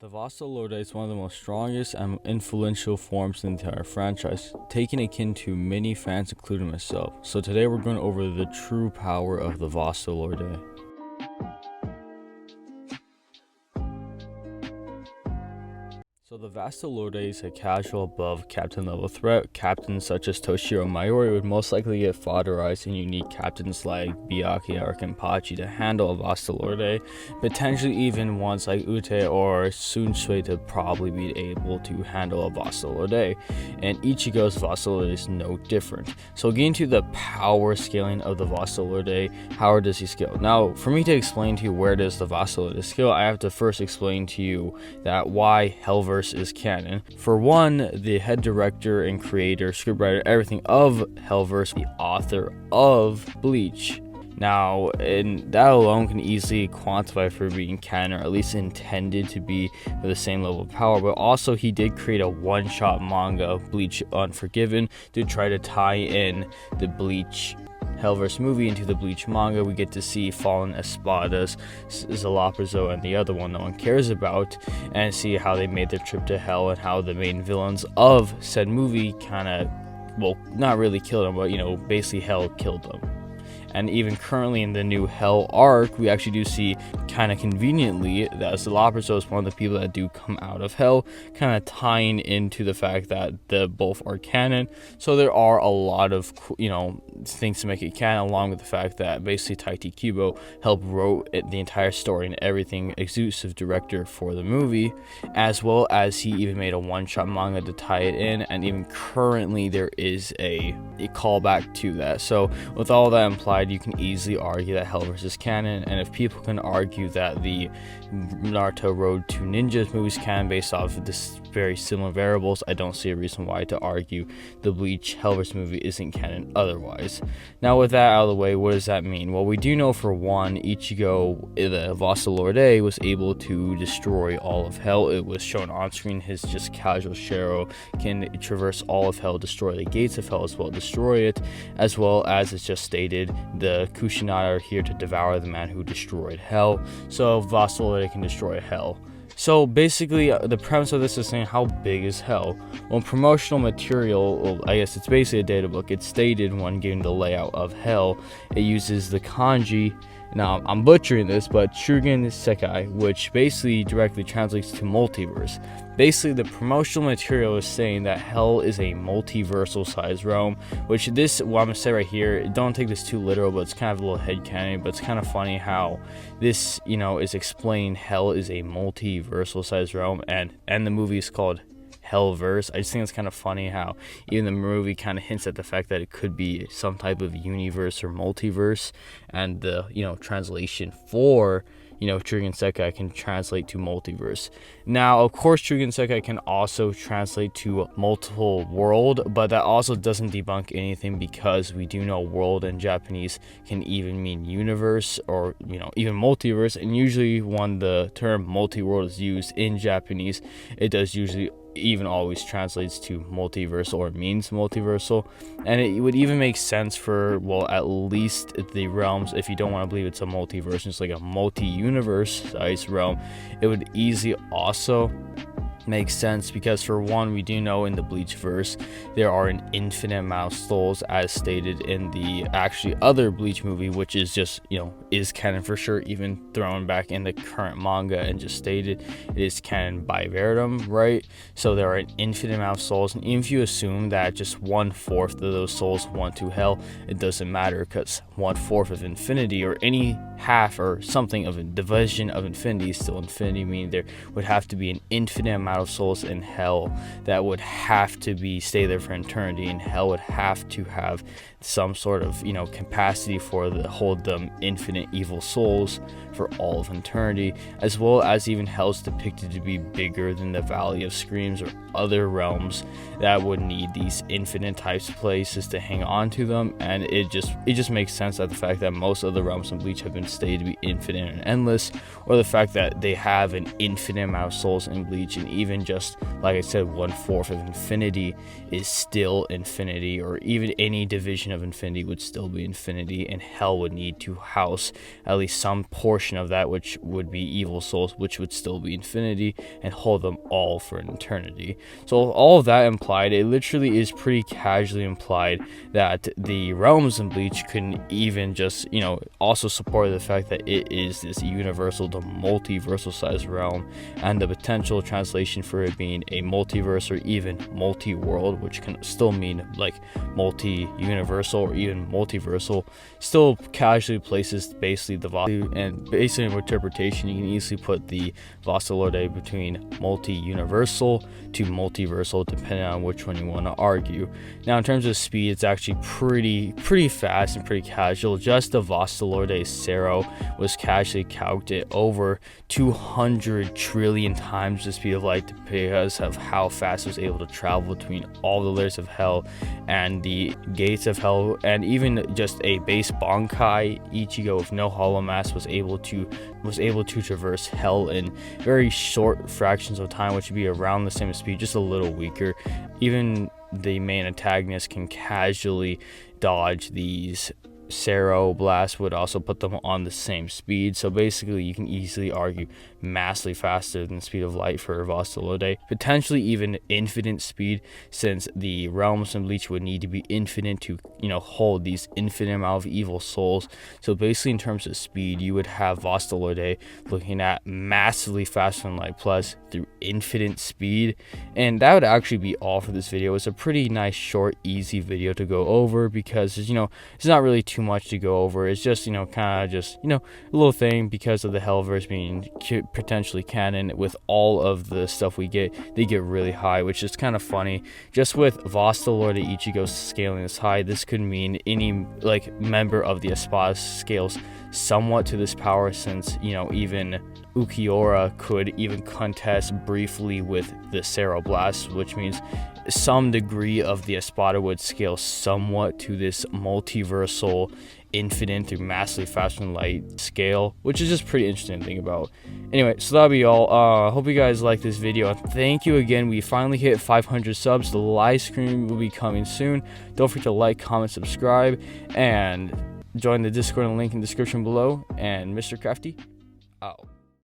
The Vasto Lorde is one of the most strongest and influential forms in the entire franchise, taking akin to many fans including myself. So today we're going over the true power of the Vasto Lorde. So the Vasto Lorde is a casual above captain level threat. Captains such as Toshiro Mayuri would most likely get fodderized, and you need captains like Byakuya or Kenpachi to handle a Vasto Lorde. Potentially even ones like Ute or Sunsui to probably be able to handle a Vasto Lorde. And Ichigo's Vasto Lorde is no different. So getting to the power scaling of the Vasto Lorde, how does he scale? Now, for me to explain to you where does the Vasto Lorde scale, I have to first explain to you that why Hellverse is canon. For one, the head director and creator, scriptwriter, everything of Hellverse, the author of Bleach. Now, and that alone can easily quantify for being canon, or at least intended to be for the same level of power. But also, he did create a one-shot manga, Bleach Unforgiven, to try to tie in the Bleach Hellverse movie into the Bleach manga. We get to see Fallen Espada's Zalaprazo and the other one no one cares about, and see how they made their trip to Hell and how the main villains of said movie kind of, well, not really killed them, but basically Hell killed them. And even currently in the new Hell arc, we actually do see, kind of conveniently, that Zalaprazo is one of the people that do come out of Hell, kind of tying into the fact that the both are canon. So there are a lot of, things to make it canon, along with the fact that basically Taiti Kubo helped wrote the entire story and everything, exclusive director for the movie, as well as he even made a one-shot manga to tie it in, and even currently there is a callback to that. So with all that implied, you can easily argue that Hellverse is canon, and if people can argue that the Naruto Road to Ninjas movies canon based off of this very similar variables, I don't see a reason why to argue the Bleach Hellverse movie isn't canon otherwise. Now, with that out of the way, what does that mean? Well, we do know for one, Ichigo, the Vasto Lorde, was able to destroy all of Hell. It was shown on screen. His just casual Shero can traverse all of Hell, destroy the gates of Hell as well, destroy it, as well as it's just stated, the Kushinada are here to devour the man who destroyed Hell. So Vasto Lorde can destroy Hell. So basically, the premise of this is saying, how big is Hell? Well, promotional material, well, I guess it's basically a data book. It's stated when giving the layout of Hell, it uses the kanji. Now, I'm butchering this, but Shugen Sekai, which basically directly translates to multiverse. Basically, the promotional material is saying that Hell is a multiversal size realm, which what I'm going to say right here, don't take this too literal, but it's kind of a little headcanon, but it's kind of funny how this, is explaining Hell is a multiversal size realm, and the movie is called Hellverse. I just think it's kind of funny how even the movie kind of hints at the fact that it could be some type of universe or multiverse, and the translation for Trigun Sekai can translate to multiverse. Now, of course, Trigun Sekai can also translate to multiple world, but that also doesn't debunk anything, because we do know world in Japanese can even mean universe, or even multiverse. And usually when the term multi-world is used in Japanese, it does usually even always translates to multiversal, or means multiversal. And it would even make sense for, well, at least the realms, if you don't want to believe it's a multiverse, it's like a multi-universe size realm, it would easily also makes sense, because for one, we do know in the Bleach verse there are an infinite amount of souls, as stated in the actually other Bleach movie, which is just is canon for sure, even thrown back in the current manga and just stated it is canon by Veritum, right? So there are an infinite amount of souls, and even if you assume that just 1/4 of those souls went to Hell, it doesn't matter, because 1/4 of infinity, or any half or something of a division of infinity, is still infinity, meaning there would have to be an infinite amount of souls in Hell that would have to stay there for eternity, and Hell would have to have some sort of capacity for hold them infinite evil souls for all of eternity, as well as even Hell's depicted to be bigger than the Valley of Screams or other realms that would need these infinite types of places to hang on to them. And it just makes sense that the fact that most of the realms in Bleach have been stated to be infinite and endless, or the fact that they have an infinite amount of souls in Bleach, and even even just, like I said, 1/4 of infinity is still infinity, or even any division of infinity would still be infinity, and hell would need to house at least some portion of that, which would be evil souls, which would still be infinity, and hold them all for an eternity. So all of that implied, it literally is pretty casually implied that the realms in Bleach couldn't even just, also support the fact that it is this universal to multiversal sized realm, and the potential translation for it being a multiverse or even multi-world, which can still mean like multi-universal or even multiversal, still casually places basically the Vasto, and based on interpretation, you can easily put the Vasto Lorde between multi-universal to multiversal, depending on which one you want to argue. Now, in terms of speed, it's actually pretty fast and pretty casual. Just the Vasto Lorde Cero was casually calced at over 200 trillion times the speed of light, because of how fast it was able to travel between all the layers of hell and the gates of hell, and even just a base Bankai Ichigo with no hollow mass was able to traverse hell in very short fractions of time, which would be around the same speed, just a little weaker. Even the main antagonist can casually dodge these Cero Blast, would also put them on the same speed. So basically, you can easily argue massively faster than the speed of light for Vasto Lorde, potentially even infinite speed, since the realms in Bleach would need to be infinite to hold these infinite amount of evil souls. So basically, in terms of speed, you would have Vasto Lorde looking at massively faster than light plus through infinite speed. And that would actually be all for this video. It's a pretty nice, short, easy video to go over, because it's not really too much to go over. It's just kind of just a little thing, because of the Hellverse being potentially canon with all of the stuff we get. They get really high, which is kind of funny. Just with Vasto Lorde Ichigo scaling this high, this could mean any member of the Espada scales somewhat to this power, since even Ukiura could even contest briefly with the Cero Blast, which means some degree of the Espada would scale somewhat to this multiversal, infinite through massively faster than light scale, which is just pretty interesting to think about. Anyway, so that'll be all. Hope you guys like this video, and thank you again. We finally hit 500 subs. The live stream will be coming soon. Don't forget to like, comment, subscribe, and join the Discord and link in the description below. And Mr. Crafty out.